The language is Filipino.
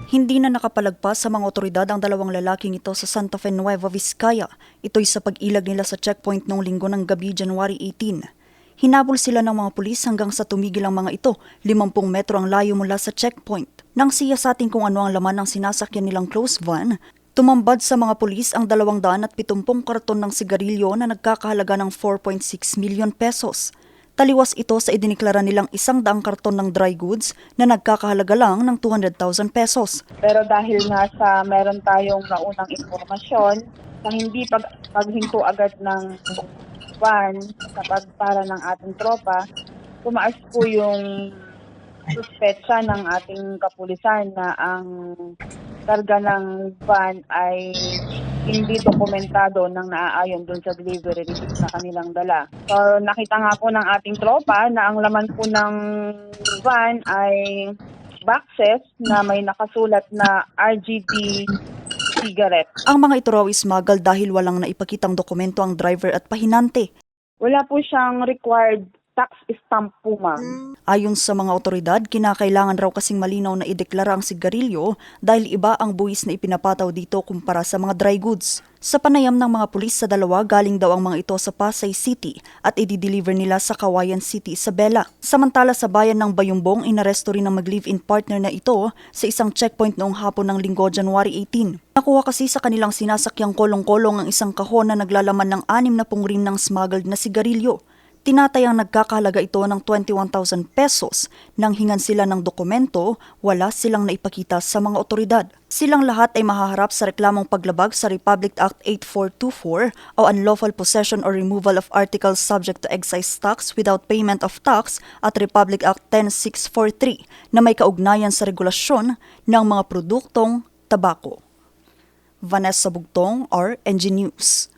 Hindi na nakapalagpas sa mga otoridad ang dalawang lalaking ito sa Santa Fe Nueva Vizcaya. Ito'y sa pag-ilag nila sa checkpoint noong linggo ng gabi, January 18. Hinabol sila ng mga pulis hanggang sa tumigil ang mga ito, 50 metro ang layo mula sa checkpoint. Nang siyasatin kung ano ang laman ng sinasakyan nilang closed van, tumambad sa mga pulis ang 270 karton ng sigarilyo na nagkakahalaga ng 4.6 million pesos. Taliwas ito sa idiniklara nilang 100 karton ng dry goods na nagkakahalaga lang ng 200,000 pesos. Pero dahil nga sa meron tayong naunang informasyon sa hindi paghinto agad ng van sa pagpara ng ating tropa, tumaas po yung suspetsa ng ating kapulisan na ang karga ng van ay hindi dokumentado ng naaayon dun sa delivery receipt na kanilang dala. So nakita nga po ng ating tropa na ang laman po ng van ay boxes na may nakasulat na RGB cigarette. Ang mga ito raw ismagal dahil walang naipakitang dokumento ang driver at pahinante. Wala po siyang required tax stamp po, ma'am. Ayon sa mga otoridad, kinakailangan raw kasing malinaw na ideklara ang sigarilyo dahil iba ang buwis na ipinapataw dito kumpara sa mga dry goods. Sa panayam ng mga pulis sa dalawa, galing daw ang mga ito sa Pasay City at i-deliver nila sa Cauayan City, Isabela. Samantala sa bayan ng Bayumbong, inaresto rin ang mag-live-in partner na ito sa isang checkpoint noong hapon ng linggo, January 18. Nakuha kasi sa kanilang sinasakyang kolong-kolong ang isang kahon na naglalaman ng 60 rim ng smuggled na sigarilyo. Tinatayang nagkakahalaga ito ng 21,000 pesos. Nang hingan sila ng dokumento, wala silang naipakita sa mga otoridad. Silang lahat ay mahaharap sa reklamong paglabag sa Republic Act 8424 o unlawful possession or removal of articles subject to excise tax without payment of tax at Republic Act 10643 na may kaugnayan sa regulasyon ng mga produktong tabako. Vanessa Bugtong, RNG News.